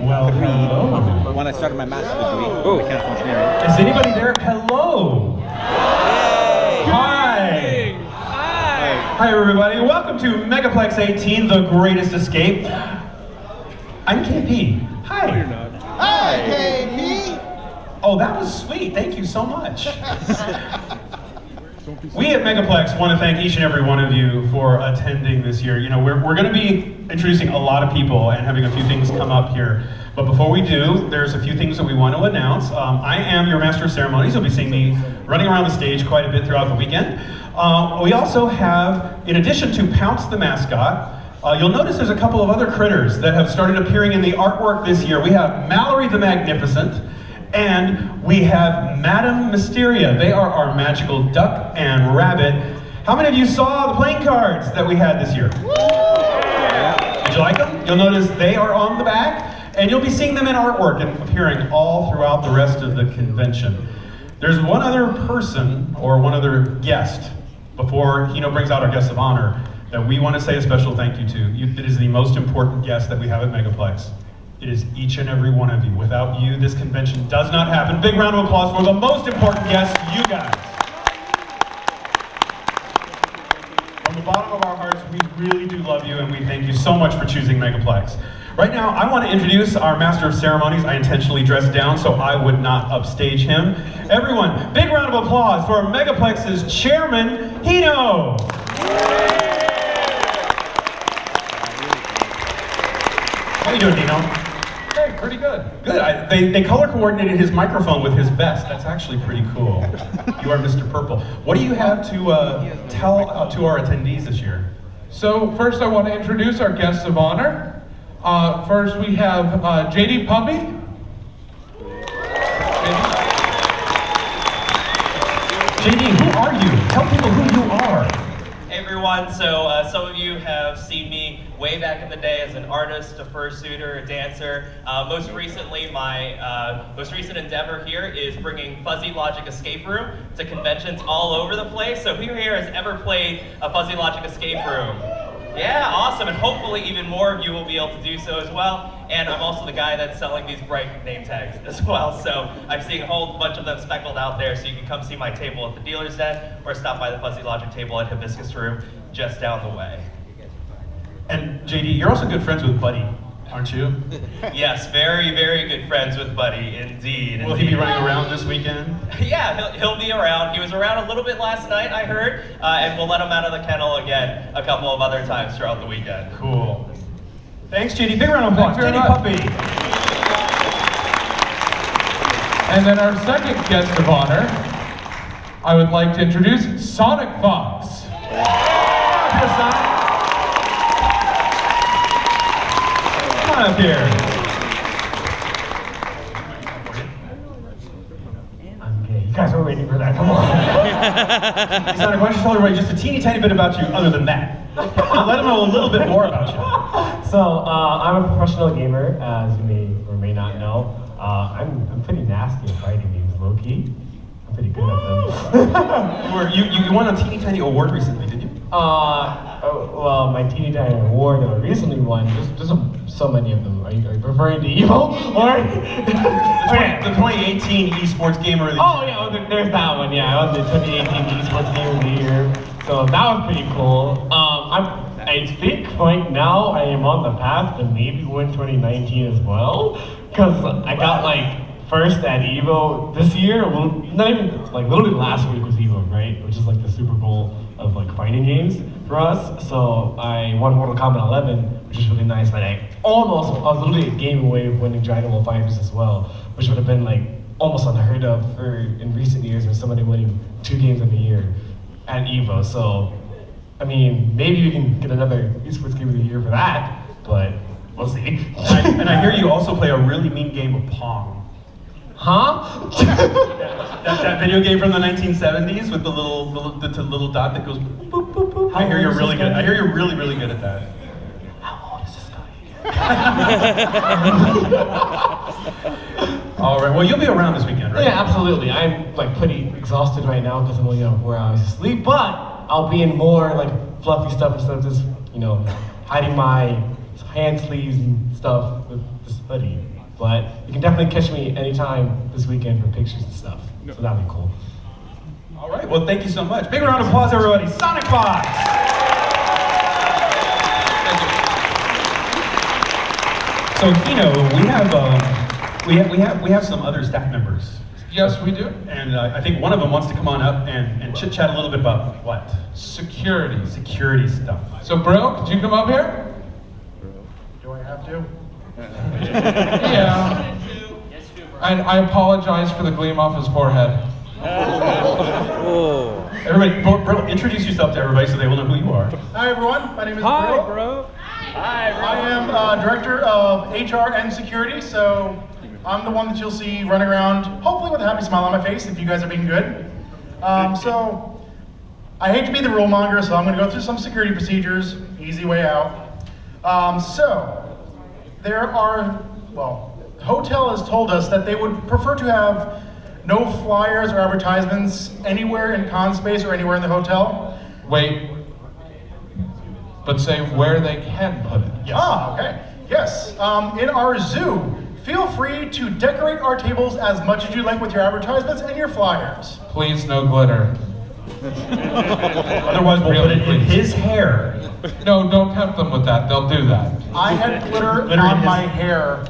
Well, hello. When I started my master's degree in mechanical engineering. Is anybody there? Hello. Hey. Hi. Hi, everybody. Welcome to Megaplex 18, The Greatest Escape. I'm KP. Hi. No, you're not. Hi, KP. Oh, that was sweet. Thank you so much. We at Megaplex want to thank each and every one of you for attending this year. You know, we're going to be introducing a lot of people and having a few things come up here. But before we do, there's a few things that we want to announce. I am your Master of Ceremonies. You'll be seeing me running around the stage quite a bit throughout the weekend. We also have, in addition to Pounce the mascot, you'll notice there's a couple of other critters that have started appearing in the artwork this year. We have Mallory the Magnificent, and we have Madame Mysteria. They are our magical duck and rabbit. How many of you saw the playing cards that we had this year? Did you like them? You'll notice they are on the back, and you'll be seeing them in artwork and appearing all throughout the rest of the convention. There's one other person, or one other guest, before Hino brings out our guest of honor, that we want to say a special thank you to. It is the most important guest that we have at Megaplex. It is each and every one of you. Without you, this convention does not happen. Big round of applause for the most important guest, you guys. From the bottom of our hearts, we really do love you, and we thank you so much for choosing Megaplex. Right now, I want to introduce our Master of Ceremonies. I intentionally dressed down so I would not upstage him. Everyone, big round of applause for Megaplex's chairman, Hino. How you doing, Dino? Hey, pretty good. Good. They color coordinated his microphone with his vest. That's actually pretty cool. You are Mr. Purple. What do you have to tell to our attendees this year? So first I want to introduce our guests of honor. First we have JD Puppy. JD, who are you? Tell people who you are. Hey everyone, so some of you have seen me way back in the day as an artist, a fursuiter, a dancer. Most recently, my most recent endeavor here is bringing Fuzzy Logic Escape Room to conventions all over the place. So who here has ever played a Fuzzy Logic Escape Room? Yeah, awesome, and hopefully even more of you will be able to do so as well. And I'm also the guy that's selling these bright name tags as well. So I'm seeing a whole bunch of them speckled out there, so you can come see my table at the dealer's den or stop by the Fuzzy Logic table at Hibiscus Room just down the way. And JD, you're also good friends with Buddy, aren't you? Yes, very, very good friends with Buddy, indeed. Will he be running around this weekend? Yeah, he'll be around. He was around a little bit last night, I heard, and we'll let him out of the kennel again a couple of other times throughout the weekend. Cool. Thanks, JD. Big round of applause. JD Puppy. And then our second guest of honor, I would like to introduce Sonic Fox. Here, Sonic. Come on up here. I'm gay. You guys were waiting for that. Come on. Sonic, why don't you tell everybody just a teeny tiny bit about you other than that? Let them know a little bit more about you. So, I'm a professional gamer, as you may or may not know. I'm pretty nasty at fighting games, low-key. I'm pretty good at them. You won a teeny tiny award recently, didn't you? Well, my teeny tiny award that I recently won, there's so many of them. Are you referring to Evo? Or? The 2018 Esports Gamer of the Year. Oh, yeah, well, there's that one, yeah. I won the 2018 Esports Gamer of the Year. So that was pretty cool. I think right now I am on the path to maybe win 2019 as well. Because I got like first at Evo this year, not even, like literally last week was Evo, right? Which is like the Super Bowl of like fighting games for us. So I won Mortal Kombat 11, which is really nice, but I was literally a game away of winning Dragon Ball FighterZ as well, which would have been like almost unheard of in recent years for somebody winning 2 games in a year at Evo. So, I mean, maybe we can get another Esports Game of the Year for that, but we'll see. And I hear you also play a really mean game of Pong. Huh? that video game from the 1970s with the little dot that goes boop, boop, boop, boop. I hear you're really good. I hear you're really, really good at that. How old is this guy? All right, well, you'll be around this weekend, right? Yeah, absolutely. I'm like pretty exhausted right now because I'm only 4 hours of sleep, but I'll be in more like fluffy stuff instead of just, hiding my hand sleeves and stuff with this hoodie. But you can definitely catch me anytime this weekend for pictures and stuff. So that'd be cool. All right, well, thank you so much. Big round of applause, everybody. Sonic Box! So, Kino, we have some other staff members. Yes, we do. And I think one of them wants to come on up and chit-chat a little bit about what? Security. Security stuff. So, Brill, could you come up here? Do I have to? Yeah. And I apologize for the gleam off his forehead. Everybody, Brill, introduce yourself to everybody so they will know who you are. Hi everyone, my name is Brill. bro. Hi, bro. I am Director of HR and Security, so I'm the one that you'll see running around, hopefully with a happy smile on my face if you guys are being good. So, I hate to be the rule monger, so I'm going to go through some security procedures, easy way out. There are, well, the hotel has told us that they would prefer to have no flyers or advertisements anywhere in con space or anywhere in the hotel. Wait. But say where they can put it. Yes. Ah, okay. Yes. In our zoo, feel free to decorate our tables as much as you like with your advertisements and your flyers. Please, no glitter. Otherwise, we'll put it in his hair. No, don't tempt them with that. They'll do that. I had glitter Glitter on in my his- hair.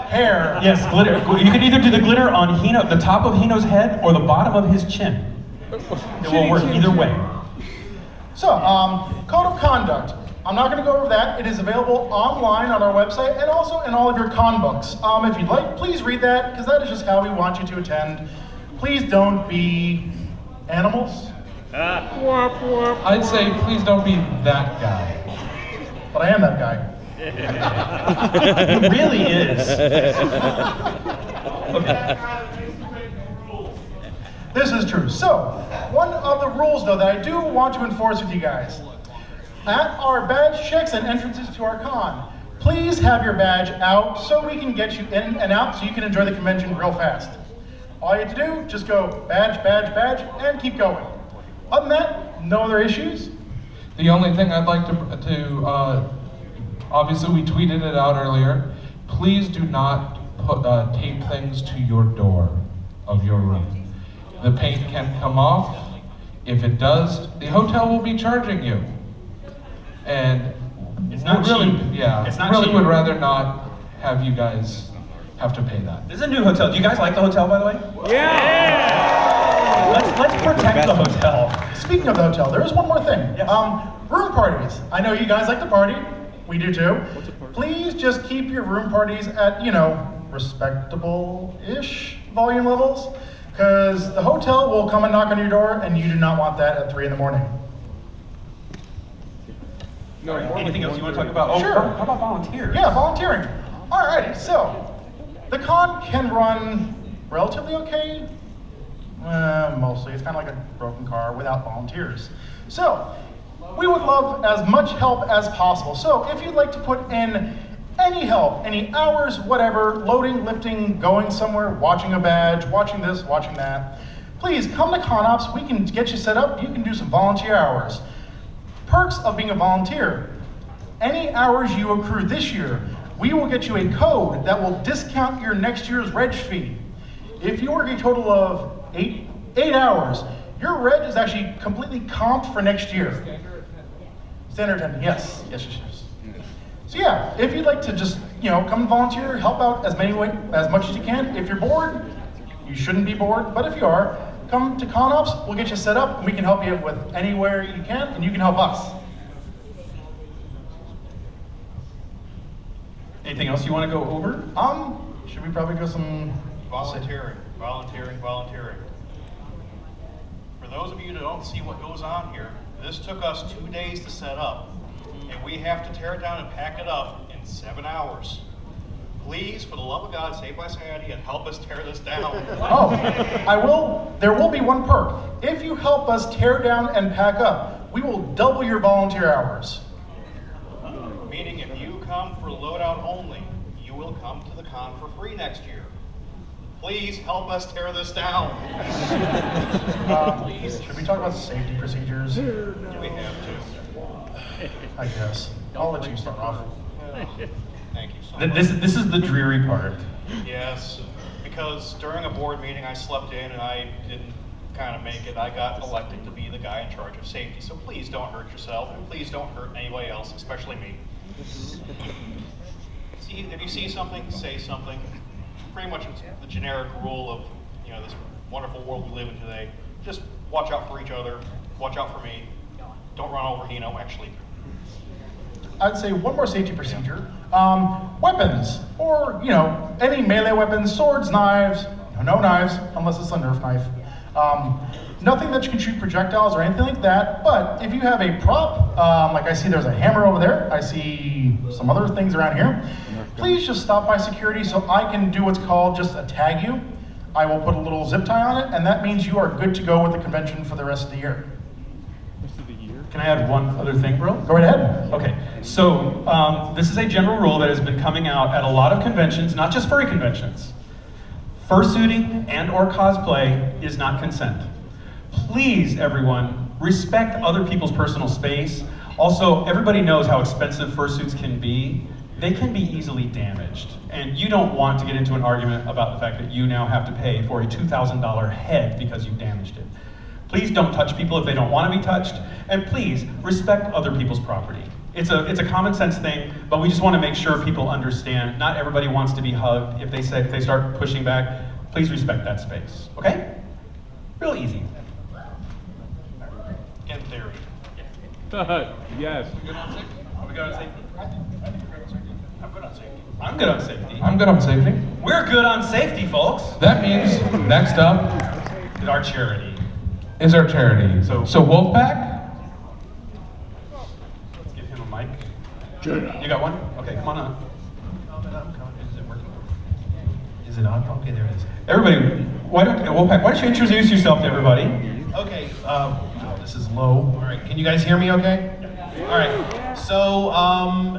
Hair. Yes, glitter. You can either do the glitter on the top of Hino's head or the bottom of his chin. It will work either way. So, code of conduct. I'm not going to go over that. It is available online on our website and also in all of your con books. If you'd like, please read that because that is just how we want you to attend. Please don't be animals. I'd say please don't be that guy. But I am that guy. He really is. Okay. This is true. So, one of the rules though that I do want to enforce with you guys. At our badge checks and entrances to our con, please have your badge out so we can get you in and out so you can enjoy the convention real fast. All you have to do, just go badge, badge, badge, and keep going. Other than that, no other issues. The only thing I'd like to obviously we tweeted it out earlier. Please do not tape things to your door of your room. The paint can come off. If it does, the hotel will be charging you. And It's not really, cheap. yeah, It's not really cheap. would rather not have you guys have to pay that. This is a new hotel. Do you guys like the hotel, by the way? Yeah. Let's protect the hotel. Speaking of the hotel, there is one more thing. Yes. Room parties. I know you guys like to party. We do too. Please just keep your room parties at, respectable-ish volume levels, because the hotel will come and knock on your door, and you do not want that at 3 in the morning. No, anything else you want to talk about? Sure. How about volunteers? Yeah, volunteering. Alrighty, so the con can run relatively okay. Mostly, it's kind of like a broken car without volunteers. So we would love as much help as possible. So if you'd like to put in any help, any hours, whatever, loading, lifting, going somewhere, watching a badge, watching this, watching that, please come to ConOps. We can get you set up. You can do some volunteer hours. Perks of being a volunteer. Any hours you accrue this year, we will get you a code that will discount your next year's reg fee. If you work a total of eight hours, your reg is actually completely comped for next year. Standard attendant, yes. So yeah, if you'd like to just, come and volunteer, help out as much as you can. If you're bored, you shouldn't be bored, but if you are, come to ConOps, we'll get you set up, and we can help you with anywhere you can, and you can help us. Anything else you want to go over? Should we probably go some... Volunteering. For those of you that don't see what goes on here, this took us 2 days to set up, and we have to tear it down and pack it up in 7 hours. Please, for the love of God, save my sanity and help us tear this down. There will be one perk. If you help us tear down and pack up, we will double your volunteer hours. Meaning if you come for loadout only, you will come to the con for free next year. Please help us tear this down. Should we talk about safety procedures? Do we have to? I guess. I'll let you start off. Thank you, sir. This is the dreary part. Yes, because during a board meeting, I slept in and I didn't kind of make it. I got elected to be the guy in charge of safety. So please don't hurt yourself, and please don't hurt anybody else, especially me. See, if you see something, say something. Pretty much it's the generic rule of, this wonderful world we live in today. Just watch out for each other. Watch out for me. Don't run over Hino, actually. I'd say one more safety procedure. Weapons, or any melee weapons, swords, knives, no knives, unless it's a Nerf knife. Nothing that you can shoot projectiles or anything like that, but if you have a prop, like I see there's a hammer over there, I see some other things around here, please just stop by security so I can do what's called just a tag you. I will put a little zip tie on it, and that means you are good to go with the convention for the rest of the year. Can I add one other thing, bro? Go right ahead. Okay, so this is a general rule that has been coming out at a lot of conventions, not just furry conventions. Fursuiting and or cosplay is not consent. Please, everyone, respect other people's personal space. Also, everybody knows how expensive fursuits can be. They can be easily damaged. And you don't want to get into an argument about the fact that you now have to pay for a $2,000 head because you damaged it. Please don't touch people if they don't want to be touched. And please, respect other people's property. It's a common sense thing, but we just want to make sure people understand not everybody wants to be hugged. If they start pushing back, please respect that space, okay? Real easy. In theory. Yes. Are we good on safety? I'm good on safety. I'm good on safety. I'm good on safety. We're good on safety, folks. That means next up Is our charity. is our charity. So Wolfpack? Let's give him a mic. You got one? Okay, come on up. Is it working? Is it on? Okay, there it is. Everybody, Wolfpack, why don't you introduce yourself to everybody? Okay, wow, this is low. All right, can you guys hear me okay? All right, so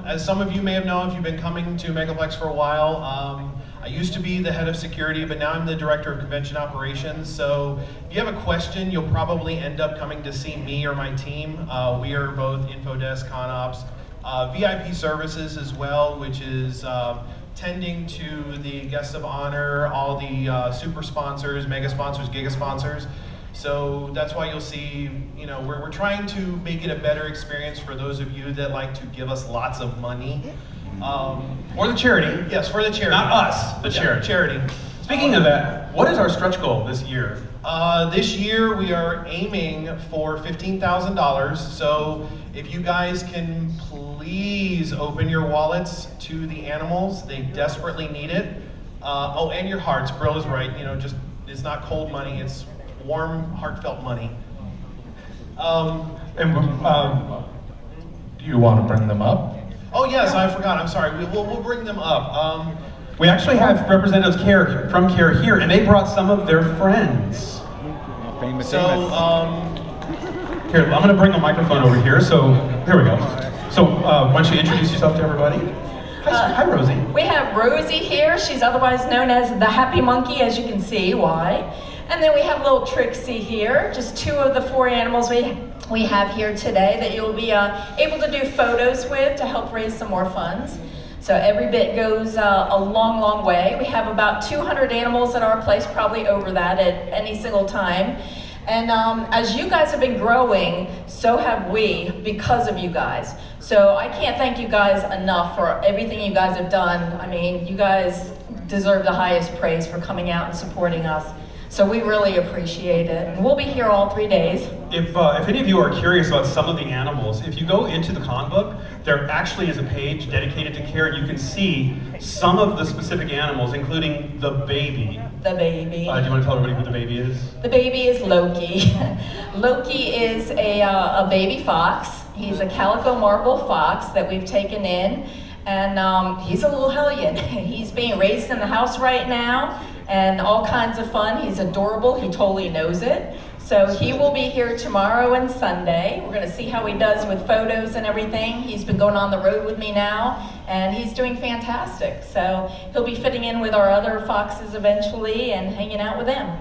as some of you may have known if you've been coming to Megaplex for a while, I used to be the head of security, but now I'm the director of convention operations. So if you have a question, you'll probably end up coming to see me or my team. We are both info desk, con ops, VIP services as well, which is tending to the guests of honor, all the super sponsors, mega sponsors, giga sponsors. So that's why you'll see, we're trying to make it a better experience for those of you that like to give us lots of money. Or the charity. Yes, for the charity. Not us, the Yeah, charity. Speaking of that, what is our stretch goal this year? This year we are aiming for $15,000. So if you guys can please open your wallets to the animals, they desperately need it. Oh, and your hearts. Brill is right. It's not cold money. It's warm, heartfelt money. Do you want to bring them up? Oh yes, I forgot. I'm sorry. We'll bring them up. We actually have representatives from CARE here, and they brought some of their friends. So Here, I'm going to bring the microphone over here. So here we go. So why don't you introduce yourself to everybody? Hi, Rosie. We have Rosie here. She's otherwise known as the Happy Monkey, as you can see. Why? And then we have little Trixie here, just two of the 4 animals we have here today that you'll be able to do photos with to help raise some more funds. So every bit goes a long, long way. We have about 200 animals at our place, probably over that at any single time. And as you guys have been growing, so have we because of you guys. So I can't thank you guys enough for everything you guys have done. I mean, you guys deserve the highest praise for coming out and supporting us. So we really appreciate it. And we'll be here all 3 days. If any of you are curious about some of the animals, if you go into the con book, there actually is a page dedicated to CARE, and you can see some of the specific animals, including the baby. The baby. Do you want to tell everybody who the baby is? The baby is Loki. Loki is a baby fox. He's a calico marble fox that we've taken in. And he's a little hellion. He's being raised in the house right now. And all kinds of fun. He's adorable. He totally knows it. So he will be here tomorrow and Sunday. We're going to see how he does with photos and everything. He's been going on the road with me now, and he's doing fantastic. So he'll be fitting in with our other foxes eventually and hanging out with them.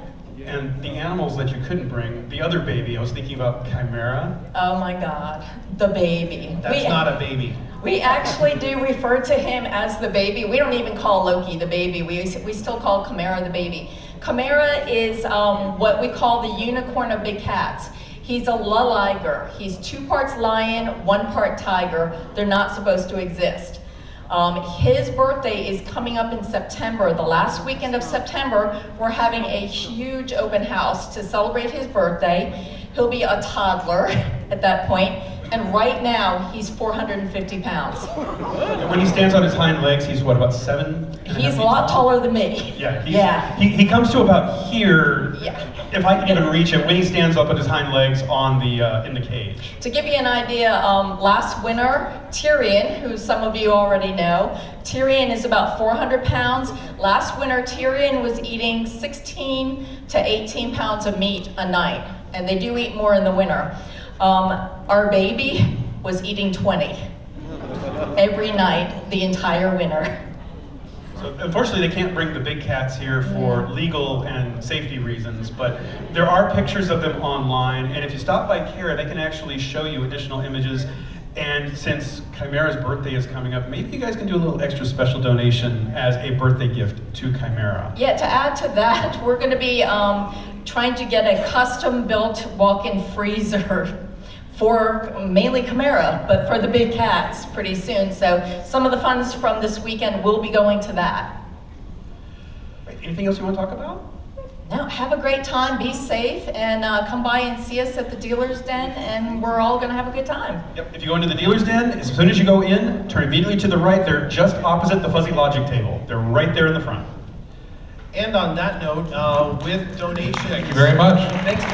And the animals that you couldn't bring, the other baby, I was thinking about Chimera. Oh my God, the baby. that's not a baby. We actually do refer to him as the baby. We don't even call Loki the baby. We still call Chimera the baby. Chimera is what we call the unicorn of big cats. He's a liger. He's 2 parts lion, 1 part tiger. They're not supposed to exist. His birthday is coming up in September. The last weekend of September, we're having a huge open house to celebrate his birthday. He'll be a toddler at that point. And right now, he's 450 pounds. And when he stands on his hind legs, he's what, about 7? He's a lot taller than me. Yeah, He comes to about here, Yeah. if I can even reach it, when he stands up with his hind legs on the in the cage. To give you an idea, last winter, Tyrion, who some of you already know, Tyrion is about 400 pounds. Last winter, Tyrion was eating 16 to 18 pounds of meat a night, and they do eat more in the winter. Our baby was eating 20 every night, the entire winter. So unfortunately, they can't bring the big cats here for legal and safety reasons, but there are pictures of them online, and if you stop by Kara, they can actually show you additional images. And since Chimera's birthday is coming up, maybe you guys can do a little extra special donation as a birthday gift to Chimera. Yeah, to add to that, we're going to be trying to get a custom-built walk-in freezer for mainly Chimera, but for the big cats pretty soon. So some of the funds from this weekend will be going to that. Anything else you want to talk about? No, have a great time, be safe, and come by and see us at the Dealer's Den, and we're all going to have a good time. Yep. If you go into the Dealer's Den, as soon as you go in, turn immediately to the right. They're just opposite the fuzzy logic table. They're right there in the front. And on that note, with donations... Thank you very much. Thanks.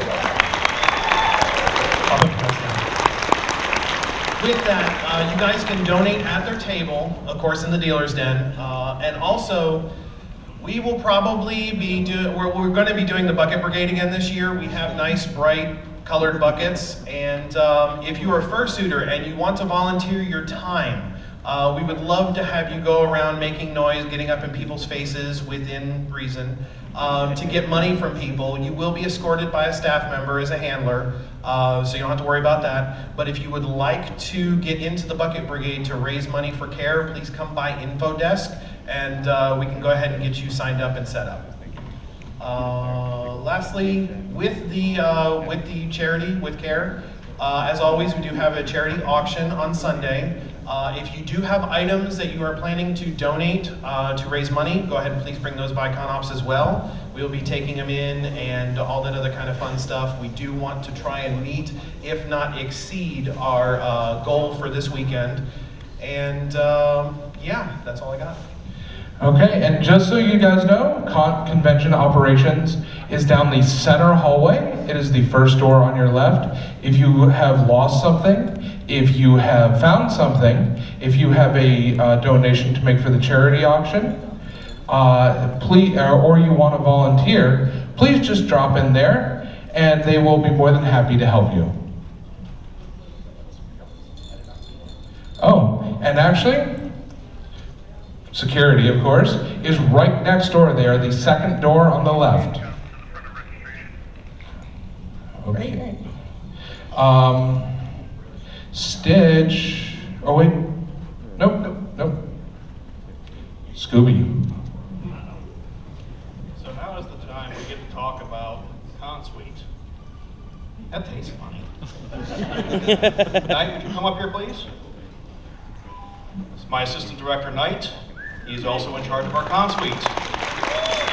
With that, you guys can donate at their table, of course, in the Dealer's Den, and also we will probably be we're going to be doing the Bucket Brigade again this year. We have nice, bright, colored buckets, and if you are a fursuiter and you want to volunteer your time, we would love to have you go around making noise, getting up in people's faces within reason, to get money from people. You will be escorted by a staff member as a handler, so you don't have to worry about that. But if you would like to get into the Bucket Brigade to raise money for care, please come by Info Desk, and we can go ahead and get you signed up and set up. Lastly, with the charity, with CARE, as always, we do have a charity auction on Sunday. If you do have items that you are planning to donate to raise money, go ahead and please bring those by ConOps as well. We'll be taking them in and all that other kind of fun stuff. We do want to try and meet, if not exceed, our goal for this weekend. And yeah, that's all I got. Okay, and just so you guys know, Convention Operations is down the center hallway. It is the first door on your left. If you have lost something, if you have found something, if you have a donation to make for the charity auction, please, or you want to volunteer, please just drop in there and they will be more than happy to help you. Oh, and actually, security, of course, is right next door there, the second door on the left. Okay. Stitch. Oh, wait. Nope. Scooby. So now is the time we get to talk about Consuite. That tastes funny. Knight, would you come up here, please? This is my assistant director, Knight. He's also in charge of our Consuite.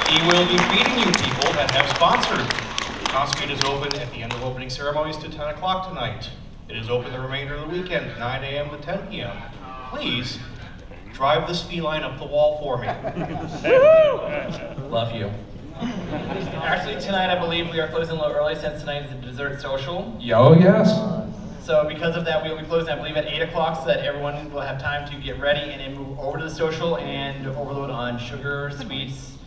He will be feeding you people that have sponsored. Consuite is open at the end of opening ceremonies to 10 o'clock tonight. It is open the remainder of the weekend, 9 a.m. to 10 p.m. Please, drive this feline up the wall for me. Love you. Actually, tonight I believe we are closing a little early since tonight is a dessert social. Yo, yes. So because of that, we will be closing, I believe, at 8 o'clock so that everyone will have time to get ready and then move over to the social and overload on sugar, sweets,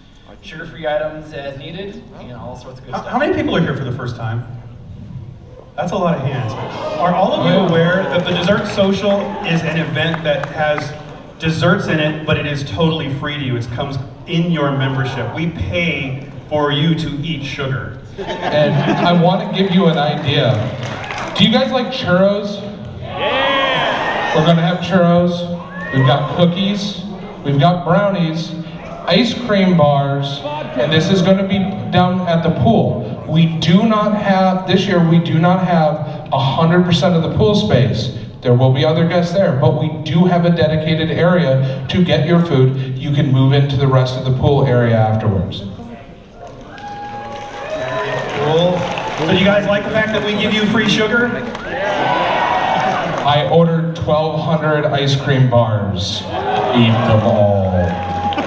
sugar-free items as needed, and all sorts of good stuff. How many people are here for the first time? That's a lot of hands. Are all of you aware that the Dessert Social is an event that has desserts in it, but it is totally free to you? It comes in your membership. We pay for you to eat sugar. And I want to give you an idea. Do you guys like churros? Yeah! We're gonna have churros, we've got cookies, we've got brownies, ice cream bars, and this is gonna be down at the pool. We do not have, this year we do not have 100% of the pool space. There will be other guests there, but we do have a dedicated area to get your food. You can move into the rest of the pool area afterwards. Cool. So you guys like the fact that we give you free sugar? I ordered 1,200 ice cream bars. Eat them all.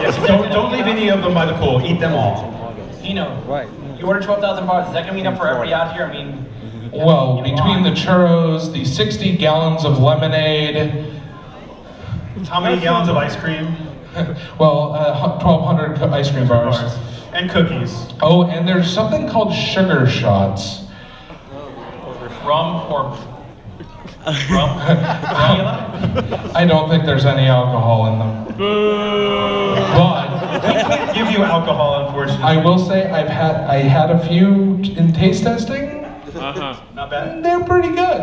Yes, don't leave any of them by the pool. Eat them all. You ordered 12,000 bars. Is that going to be enough for everybody out here? I mean, Well, between the churros, the 60 gallons of lemonade, How many gallons of ice cream? well, 1,200 ice cream bars. And cookies. Oh, and there's something called sugar shots. Rum or rum? I don't think there's any alcohol in them. But We can't give you alcohol, unfortunately. I will say I had a few in taste testing. Not bad. They're pretty good.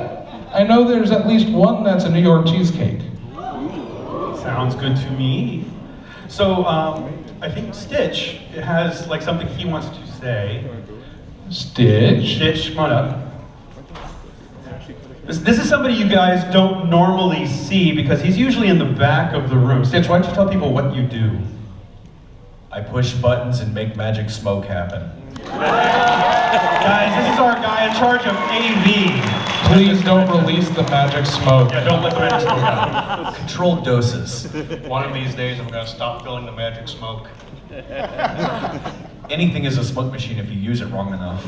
I know there's at least one that's a New York cheesecake. Sounds good to me. So, I think Stitch has like something he wants to say. Stitch? Stitch, come on up. This is somebody you guys don't normally see because he's usually in the back of the room. Stitch, why don't you tell people what you do? I push buttons and make magic smoke happen. Guys, this is our guy in charge of AV. Please don't release the magic smoke. Yeah, don't let the magic smoke out. Controlled doses. One of these days I'm going to stop filling the magic smoke. Anything is a smoke machine if you use it wrong enough.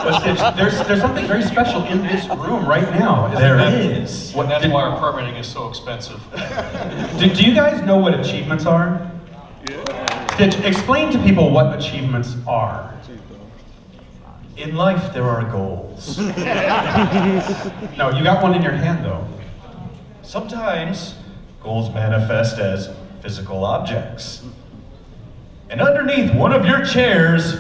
But Stitch, there's something very special in this room right now. There is. And that's why our permitting is so expensive. Do you guys know what achievements are? Stitch, explain to people what achievements are. In life, there are goals. No, you got one in your hand though. Sometimes, goals manifest as physical objects. And underneath one of your chairs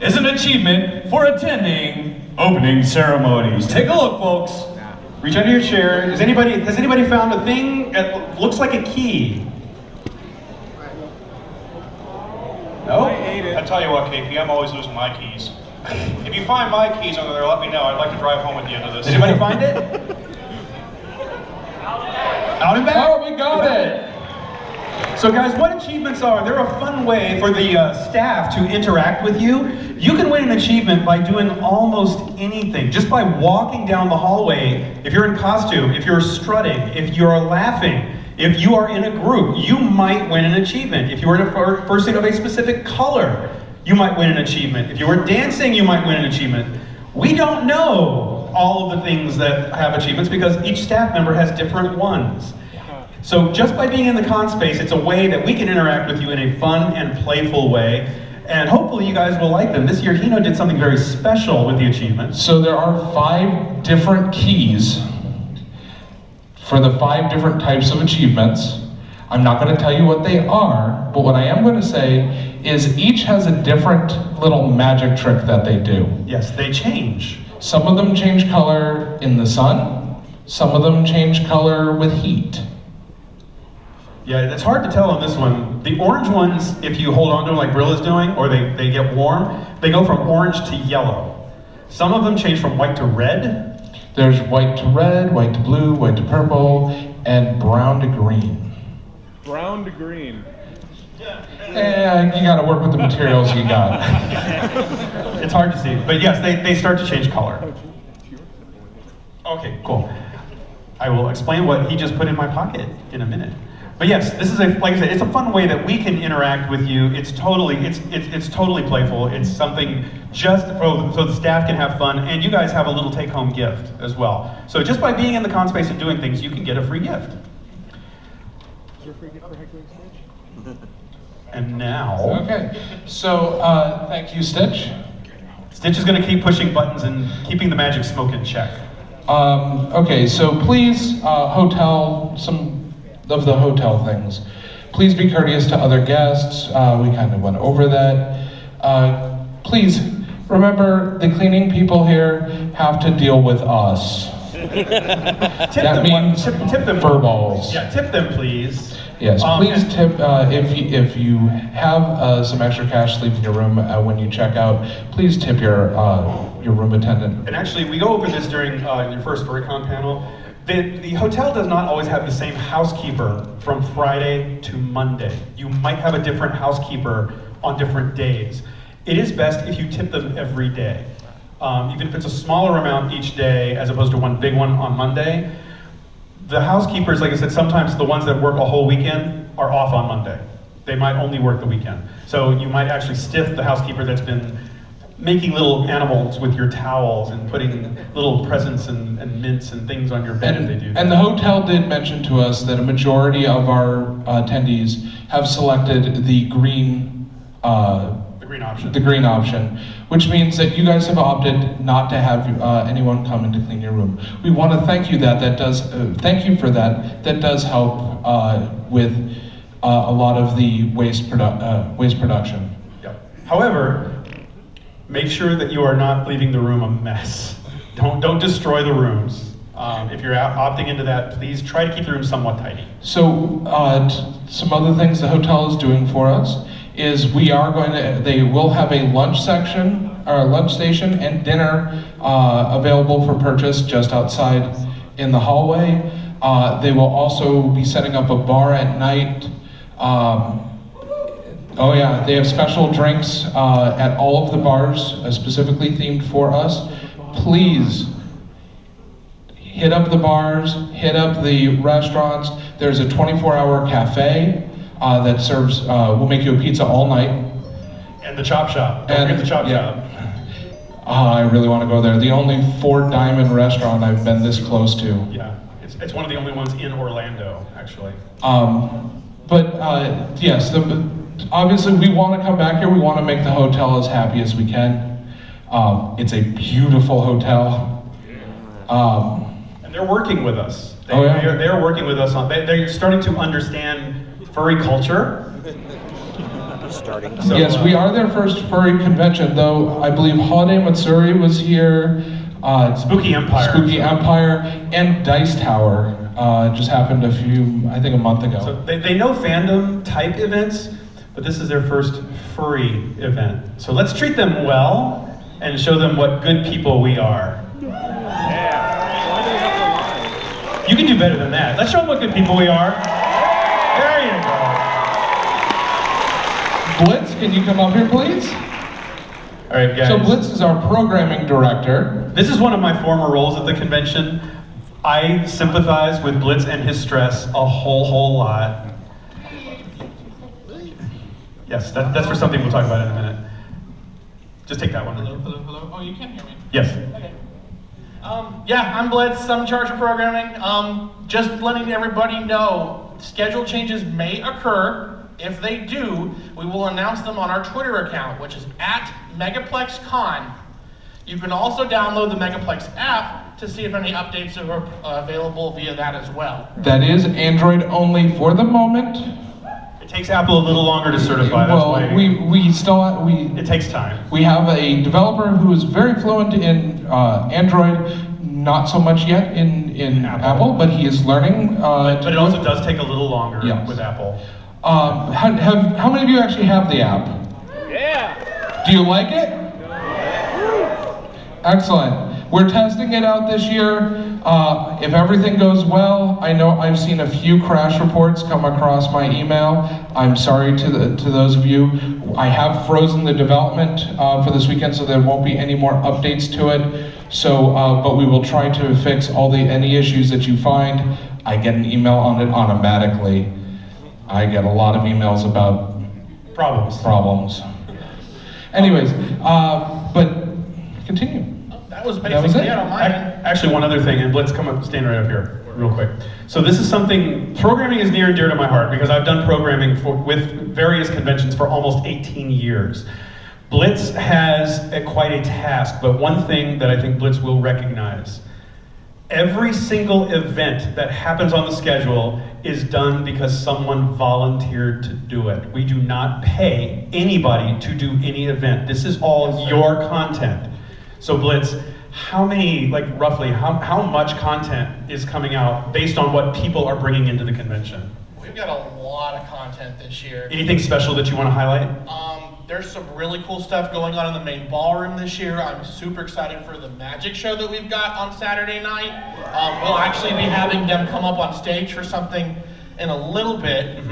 is an achievement for attending opening ceremonies. Take a look, folks. Reach under your chair. Has anybody found a thing that looks like a key? No? I tell you what, KP, I'm always losing my keys. If you find my keys under there, let me know. I'd like to drive home at the end of this. Did anybody find it? Out and back? Oh, we got it! So guys, what achievements are? They're a fun way for the staff to interact with you. You can win an achievement by doing almost anything. Just by walking down the hallway, if you're in costume, if you're strutting, if you're laughing, if you are in a group, you might win an achievement. If you were in a person of a specific color, you might win an achievement. If you were dancing, you might win an achievement. We don't know all of the things that have achievements because each staff member has different ones. So just by being in the con space, it's a way that we can interact with you in a fun and playful way. And hopefully you guys will like them. This year, Hino did something very special with the achievements. So there are 5 different keys for the 5 different types of achievements. I'm not going to tell you what they are, but what I am going to say is each has a different little magic trick that they do. Yes, they change. Some of them change color in the sun, some of them change color with heat. Yeah, it's hard to tell on this one. The orange ones, if you hold on to them like Brill is doing, or they get warm, they go from orange to yellow. Some of them change from white to red. There's white to red, white to blue, white to purple, and brown to green. Brown to green. Yeah, you gotta work with the materials you got. It's hard to see, but yes, they start to change color. Okay, cool. I will explain what he just put in my pocket in a minute. But yes, this is like I said, it's a fun way that we can interact with you. It's totally playful. It's something just so the staff can have fun, and you guys have a little take-home gift as well. So just by being in the con space and doing things, you can get a free gift. Is there a free gift for heckling Stitch? And now, Okay, so thank you, Stitch. Stitch is going to keep pushing buttons and keeping the magic smoke in check. Okay, so please, some of the hotel things. Please be courteous to other guests. We kind of went over that. Please remember, the cleaning people here have to deal with us. That means tip them fur balls. Yeah, tip them, please. Yes, please tip if you have some extra cash leaving your room when you check out. Please tip your room attendant. And actually, we go over this during your first FurryCon panel. The hotel does not always have the same housekeeper from Friday to Monday. You might have a different housekeeper on different days. It is best if you tip them every day. Even if it's a smaller amount each day as opposed to one big one on Monday. The housekeepers, like I said, sometimes the ones that work a whole weekend are off on Monday. They might only work the weekend. So you might actually stiff the housekeeper that's been making little animals with your towels and putting little presents and mints and things on your bed if they do that. And the hotel did mention to us that a majority of our attendees have selected the green option. The green option, which means that you guys have opted not to have anyone come in to clean your room. We want to thank you thank you for that. That does help with a lot of the waste production. Yep. However, make sure that you are not leaving the room a mess. Don't destroy the rooms. If you're opting into that, please try to keep the room somewhat tidy. So, some other things the hotel is doing for us is they will have a lunch section, or lunch station and dinner available for purchase just outside in the hallway. They will also be setting up a bar at night. Oh yeah, they have special drinks at all of the bars, specifically themed for us. Please hit up the bars, hit up the restaurants. There's a 24-hour cafe that serves, will make you a pizza all night. And the chop shop. Don't forget the chop shop. I really want to go there. The only 4-diamond restaurant I've been this close to. Yeah, it's one of the only ones in Orlando, actually. Yes, obviously we want to come back here. We want to make the hotel as happy as we can. It's a beautiful hotel. And they're working with us. They're working with us on. They're starting to understand furry culture. So, yes, we are their first furry convention, though I believe Holiday Matsuri was here. Spooky Empire, and Dice Tower just happened a month ago. So they know fandom type events, but this is their first furry event. So let's treat them well and show them what good people we are. You can do better than that. Let's show them what good people we are. There you go. Blitz, can you come up here, please? All right, guys. So Blitz is our programming director. This is one of my former roles at the convention. I sympathize with Blitz and his stress a whole lot. Yes, that's for something we'll talk about in a minute. Just take that one. Hello. Oh, you can hear me. Yes. Okay. Yeah, I'm Blitz. I'm in charge of programming. Just letting everybody know, schedule changes may occur. If they do, we will announce them on our Twitter account, which is @MegaplexCon. You can also download the Megaplex app to see if any updates are available via that as well. That is Android only for the moment. It takes Apple a little longer to certify. That's why it takes time. We have a developer who is very fluent in Android, not so much yet in Apple, but he is learning. But it also does take a little longer with Apple. How many of you actually have the app? Yeah. Do you like it? Excellent. We're testing it out this year. If everything goes well, I know I've seen a few crash reports come across my email. I'm sorry to those of you. I have frozen the development for this weekend, so there won't be any more updates to it. So, but we will try to fix any issues that you find. I get an email on it automatically. I get a lot of emails about problems. Anyways, but continue. That was basically it on my end. Actually, one other thing, and Blitz, stand right up here real quick. So this is something, programming is near and dear to my heart because I've done programming with various conventions for almost 18 years. Blitz has quite a task, but one thing that I think Blitz will recognize, every single event that happens on the schedule is done because someone volunteered to do it. We do not pay anybody to do any event. This is all your content. So Blitz, how many, like roughly, how much content is coming out based on what people are bringing into the convention? We've got a lot of content this year. Anything special that you want to highlight? There's some really cool stuff going on in the main ballroom this year. I'm super excited for the magic show that we've got on Saturday night. We'll actually be having them come up on stage for something in a little bit.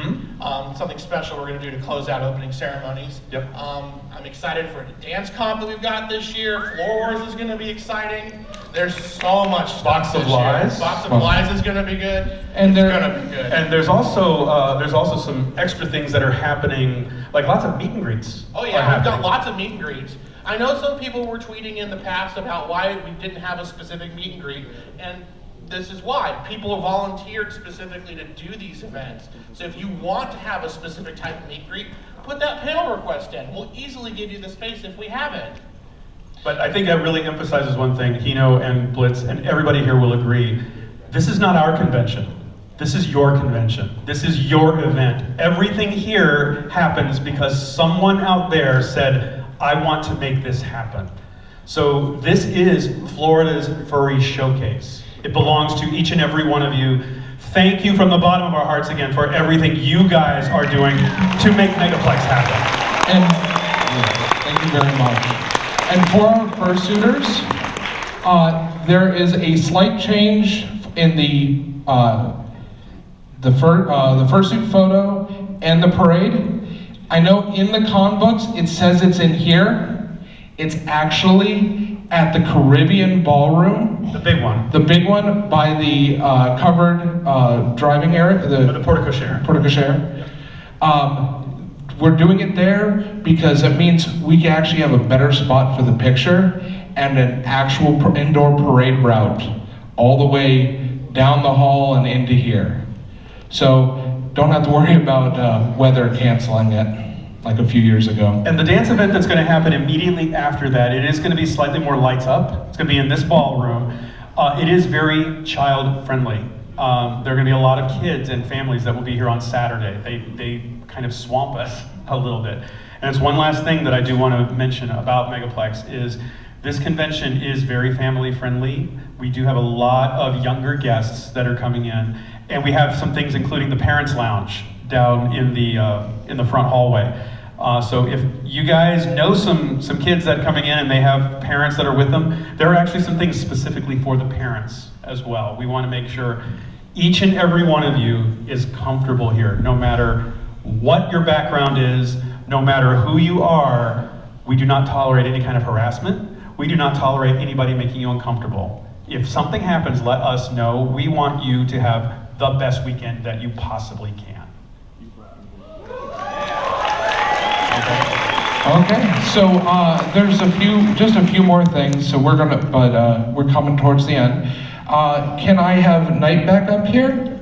Something special we're going to do to close out opening ceremonies. Yep. I'm excited for the dance comp that we've got this year. Floor Wars is going to be exciting. There's so much stuff Box of this year. Lies. Box of Lies is going to be good. And it's going to be good. And there's also some extra things that are happening, like lots of meet and greets. Oh yeah, we've got lots of meet and greets. I know some people were tweeting in the past about why we didn't have a specific meet and greet, and this is why. People have volunteered specifically to do these events. So if you want to have a specific type of meet and greet, put that panel request in. We'll easily give you the space if we have it. But I think that really emphasizes one thing. Hino and Blitz and everybody here will agree. This is not our convention. This is your convention. This is your event. Everything here happens because someone out there said, I want to make this happen. So this is Florida's Furry Showcase. It belongs to each and every one of you. Thank you from the bottom of our hearts again for everything you guys are doing to make Megaplex happen. And thank you very much. And for our fursuiters, there is a slight change in the fursuit photo and the parade. I know in the con books it says it's in here. It's actually at the Caribbean Ballroom. The big one. The big one by the covered driving area. The porte-cochere. Porte-cochere. We're doing it there because it means we can actually have a better spot for the picture and an actual indoor parade route all the way down the hall and into here. So don't have to worry about weather canceling it like a few years ago. And the dance event that's going to happen immediately after that, it is going to be slightly more lights up. It's going to be in this ballroom. It is very child friendly. There are going to be a lot of kids and families that will be here on Saturday. They kind of swamp us a little bit. And it's one last thing that I do want to mention about Megaplex is this convention is very family friendly. We do have a lot of younger guests that are coming in, and we have some things including the Parents Lounge down in the front hallway. So if you guys know some kids that are coming in and they have parents that are with them, there are actually some things specifically for the parents as well. We want to make sure each and every one of you is comfortable here, no matter what your background is, no matter who you are. We do not tolerate any kind of harassment. We do not tolerate anybody making you uncomfortable. If something happens, let us know. We want you to have the best weekend that you possibly can. Okay, so there's just a few more things. So we're coming towards the end. Can I have Knight back up here?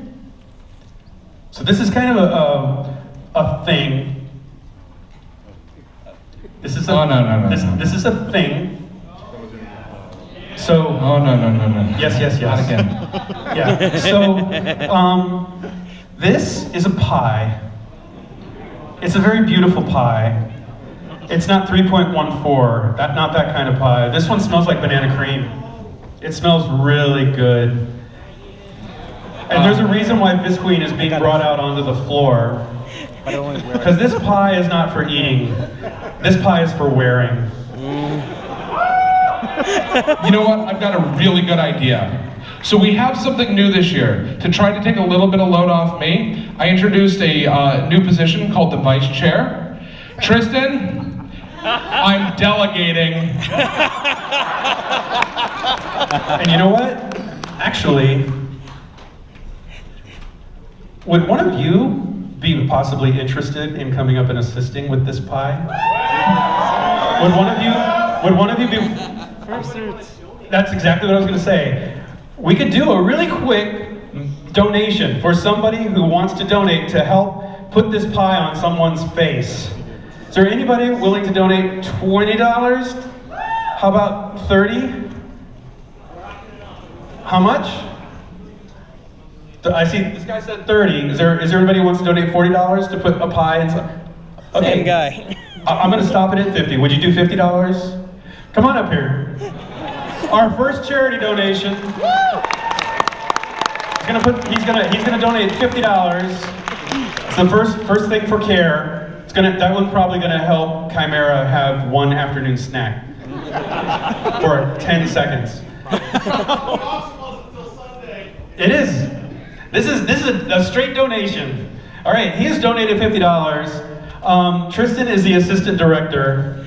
So this is kind of a thing. This is a This is a thing. So. Oh no. Yes. Not again. Yeah. So this is a pie. It's a very beautiful pie. It's not 3.14, not that kind of pie. This one smells like banana cream. It smells really good. And there's a reason why Visqueen is being brought out onto the floor. Because this pie is not for eating. This pie is for wearing. You know what? I've got a really good idea. So we have something new this year. To try to take a little bit of load off me, I introduced a new position called the vice chair. Tristan, I'm delegating. And you know what? Actually, would one of you be possibly interested in coming up and assisting with this pie? Would one of you be? That's exactly what I was going to say. We could do a really quick donation for somebody who wants to donate to help put this pie on someone's face. Is there anybody willing to donate $20? How about 30? How much? I see this guy said 30. Is there anybody who wants to donate $40 to put a pie inside? Okay. Same guy. I'm going to stop it at 50. Would you do $50? Come on up here. Our first charity donation. He's gonna donate $50. It's the first thing for care. That one's probably gonna help Chimera have one afternoon snack for 10 seconds. It is. This is a straight donation. All right, he has donated $50. Tristan is the assistant director.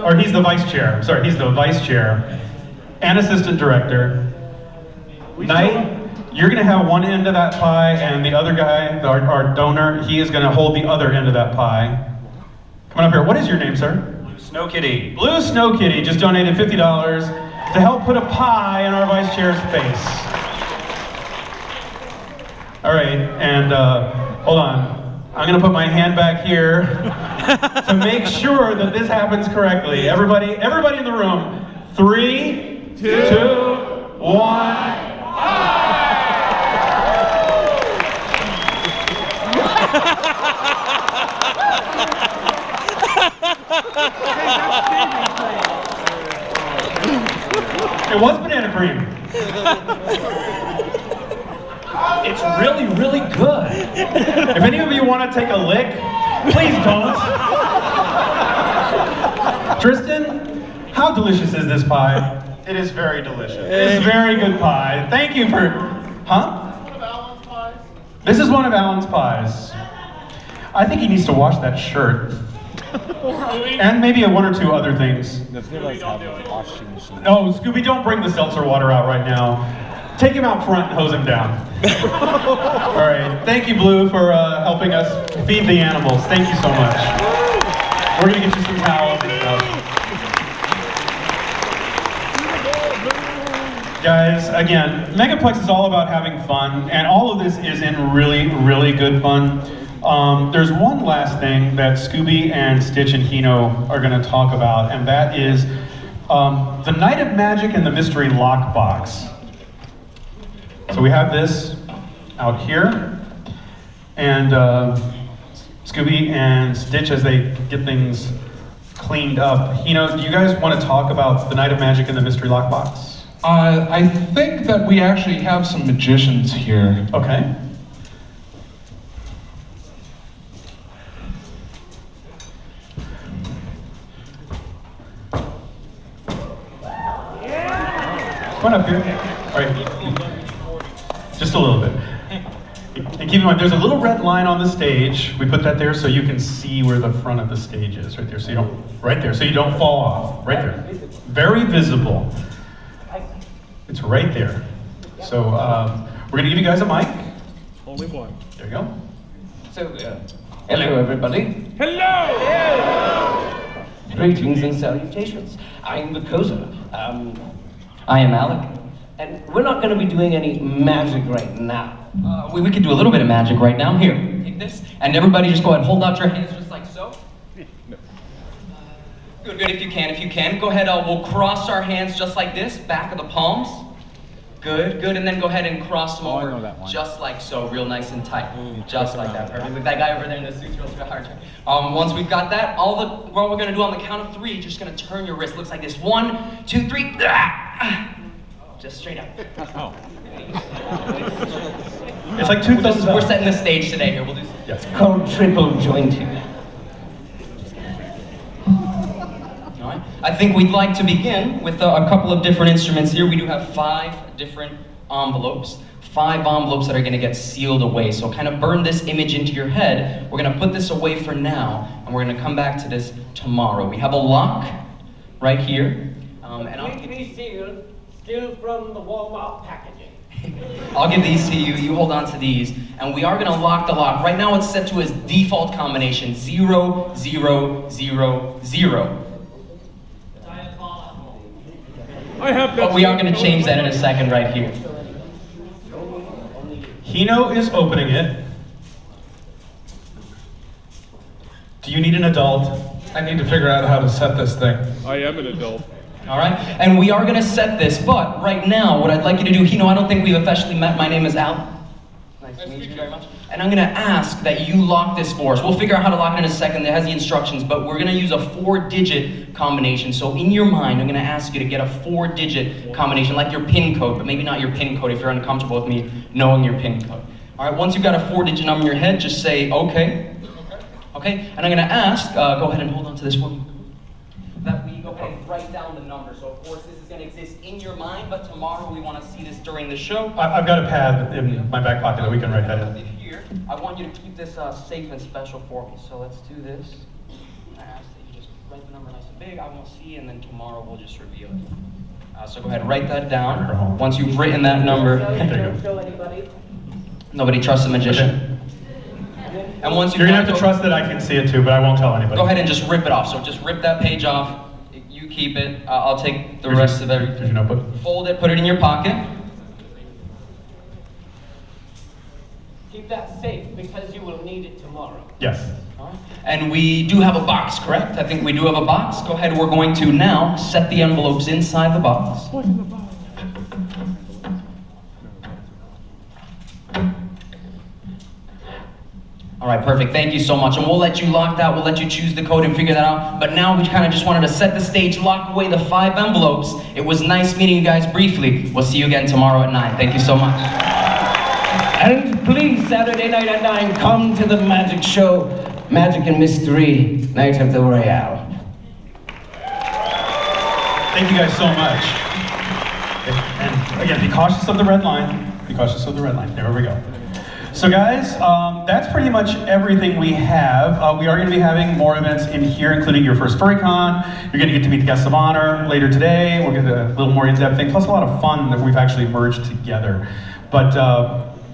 Or he's the vice chair. I'm sorry, he's the vice chair and assistant director. Knight, you're going to have one end of that pie, and the other guy, our donor, he is going to hold the other end of that pie. Come on up here. What is your name, sir? Blue Snow Kitty. Blue Snow Kitty just donated $50 to help put a pie in our vice chair's face. All right, and hold on. I'm going to put my hand back here to make sure that this happens correctly. Everybody in the room. 3, 2, 1. It was banana cream. It's really, really good. If any of you want to take a lick, please don't. Tristan, how delicious is this pie? It is very delicious. It is very good pie. Thank you for, huh? This is one of Alan's pies. I think he needs to wash that shirt. And maybe one or two other things. No, Scooby, don't bring the seltzer water out right now. Take him out front and hose him down. All right, thank you, Blue, for helping us feed the animals. Thank you so much. We're gonna get you some towels and stuff. Guys, again, Megaplex is all about having fun, and all of this is in really, really good fun. There's one last thing that Scooby and Stitch and Hino are gonna talk about, and that is the Night of Magic and the Mystery Lockbox. So we have this out here, and Scooby and Stitch, as they get things cleaned up. Hino, do you guys want to talk about the Night of Magic and the Mystery Lockbox? I think that we actually have some magicians here. Okay. Come on up here. All right. Just a little bit. And keep in mind, there's a little red line on the stage. We put that there so you can see where the front of the stage is, right there. So you don't, right there, so you don't fall off. Right there. Very visible. It's right there. So we're gonna give you guys a mic. Only one. There you go. So, hello everybody. Hello! Greetings and salutations. I'm the Koza. I am Alec. And we're not going to be doing any magic right now. We could do a little bit of magic right now. Here, take this, and everybody just go ahead and hold out your hands just like so. Good, good, if you can. Go ahead, we'll cross our hands just like this, back of the palms. Good, good, and then go ahead and cross them over just like so, real nice and tight. Just like that, perfect. With that guy over there in the suit's real hard. Once we've got that, what we're gonna do on the count of 3, just gonna turn your wrist. Looks like this. 1, 2, 3. Just straight up. Oh. It's like 2 thumbs up. We're setting the stage today here. We'll do. It's called triple jointed. All right. I think we'd like to begin with a couple of different instruments here. We do have 5 different envelopes. 5 envelopes that are going to get sealed away. So kind of burn this image into your head. We're going to put this away for now, and we're going to come back to this tomorrow. We have a lock right here. Completely sealed, still from the Walmart packaging. I'll give these to you. You hold on to these, and we are going to lock the lock. Right now, it's set to its default combination: 0, 0, 0, 0. But we are going to change that in a second right here. Hino is opening it. Do you need an adult? I need to figure out how to set this thing. I am an adult. All right, and we are going to set this, but right now, what I'd like you to do, Hino, I don't think we've officially met. My name is Al. Nice to meet you very much. And I'm gonna ask that you lock this for us. We'll figure out how to lock it in a second. It has the instructions, but we're gonna use a 4-digit combination. So in your mind, I'm gonna ask you to get a 4-digit combination, like your PIN code, but maybe not your PIN code if you're uncomfortable with me knowing your PIN code. All right, once you've got a 4-digit number in your head, just say okay. Okay, and I'm gonna ask, go ahead and hold on to this one. That we go ahead and write down the number. So of course this is gonna exist in your mind, but tomorrow we wanna see this during the show. I've got a pad in my back pocket that we can write that in. Here, I want you to keep this safe and special for me. So let's do this. I ask that you just write the number nice and big. I won't see, and then tomorrow we'll just reveal it. So go ahead, write that down. Once you've written that number, Don't show anybody. nobody trusts a magician. And once You're gonna have to trust that I can see it too, but I won't tell anybody. Go ahead and just rip it off. So just rip that page off. You keep it. I'll take the rest of everything. Here's your notebook. Fold it, put it in your pocket. Keep that safe because you will need it tomorrow. Yes. And we do have a box, correct? I think we do have a box. Go ahead, we're going to now set the envelopes inside the box. What's in the box? All right, perfect. Thank you so much. And we'll let you lock that. We'll let you choose the code and figure that out. But now we kind of just wanted to set the stage, lock away the 5 envelopes. It was nice meeting you guys briefly. We'll see you again tomorrow at 9. Thank you so much. And please, Saturday night at 9, come to the magic show, Magic and Mystery, Night of the Royale. Thank you guys so much. And again, be cautious of the red line. Be cautious of the red line. There we go. So guys, that's pretty much everything we have. We are going to be having more events in here, including your first FurryCon. You're going to get to meet the guests of honor later today. We'll get a little more in-depth thing, plus a lot of fun that we've actually merged together. But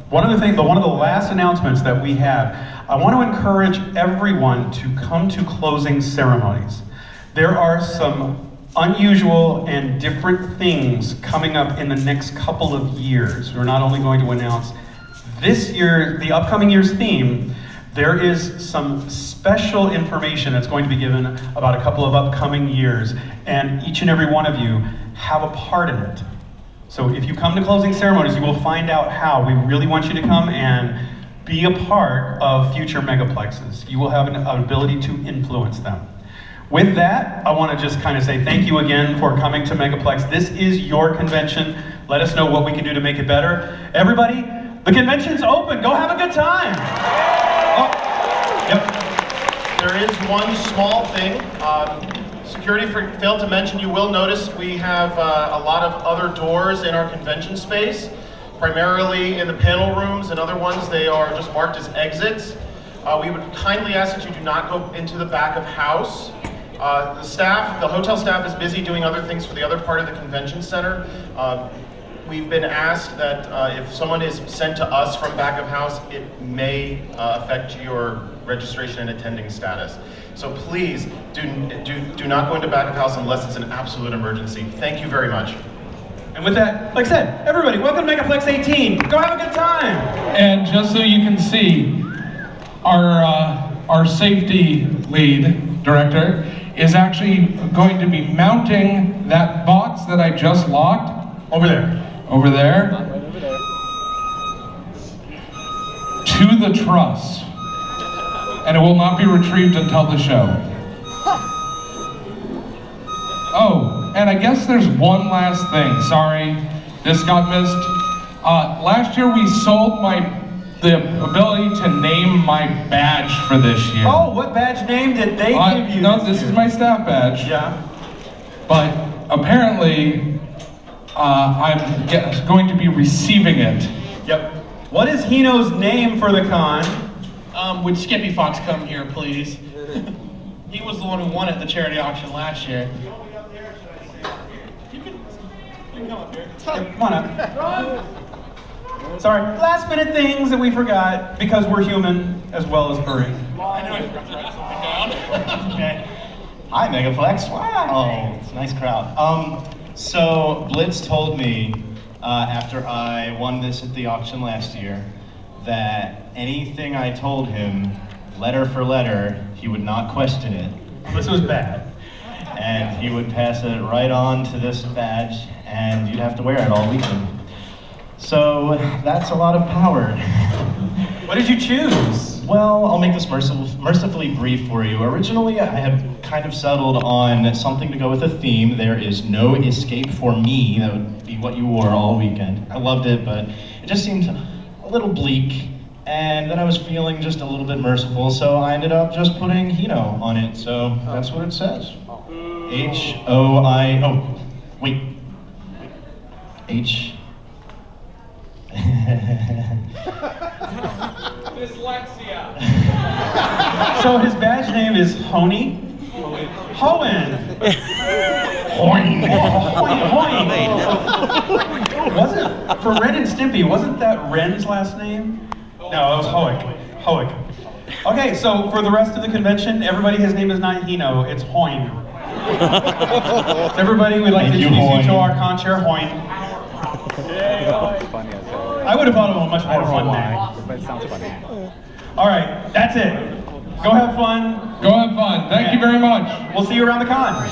one of the last announcements that we have, I want to encourage everyone to come to closing ceremonies. There are some unusual and different things coming up in the next couple of years. We're not only going to announce this year, the upcoming year's theme, there is some special information that's going to be given about a couple of upcoming years, and each and every one of you have a part in it. So if you come to closing ceremonies, you will find out how. We really want you to come and be a part of future megaplexes. You will have an ability to influence them. With that, I want to just kind of say thank you again for coming to Megaplex. This is your convention. Let us know what we can do to make it better. Everybody, the convention's open. Go have a good time. Oh, yep. There is one small thing. Security failed to mention, you will notice we have a lot of other doors in our convention space, primarily in the panel rooms and other ones. They are just marked as exits. We would kindly ask that you do not go into the back of house. The hotel staff is busy doing other things for the other part of the convention center. We've been asked that if someone is sent to us from back of house, it may affect your registration and attending status. So please, do not go into back of house unless it's an absolute emergency. Thank you very much. And with that, like I said, everybody, welcome to Megaplex 18. Go have a good time. And just so you can see, our safety lead director is actually going to be mounting that box that I just locked. Over there. Over there. To the truss. And it will not be retrieved until the show. Oh, and I guess there's one last thing. Sorry, this got missed. Last year we sold the ability to name my badge for this year. Oh, what badge name did they give you? No, this is my staff badge. Yeah. But apparently, I'm going to be receiving it. Yep. What is Hino's name for the con? Would Skippy Fox come here, please? He was the one who won at the charity auction last year. You can come up here. Come on up. Sorry, last minute things that we forgot because we're human as well as furry. I knew I forgot to write something down. Okay. Hi, Megaplex. Wow, it's a nice crowd. So Blitz told me after I won this at the auction last year that anything I told him, letter for letter, he would not question it. This was bad. And he would pass it right on to this badge, and you'd have to wear it all weekend. So that's a lot of power. What did you choose? Well, I'll make this mercifully brief for you. Originally, I had kind of settled on something to go with a theme. There is no escape for me. That would be what you wore all weekend. I loved it, but it just seemed a little bleak. And then I was feeling just a little bit merciful, so I ended up just putting Hino on it. So that's what it says. H-O-I, oh, wait. H. Dyslexia. So his badge name is Honey? Hoen. Hoin. Wasn't, for Ren and Stimpy, wasn't that Ren's last name? No, it was Hoek. Hoek. Okay, so for the rest of the convention, everybody, his name is not Hino, it's Hoin. So everybody, we'd like to introduce you to our conchair, Hoin. I would have thought of a much more fun name. But it sounds funny. All right, that's it. Go have fun. Go have fun. Thank you very much. We'll see you around the con.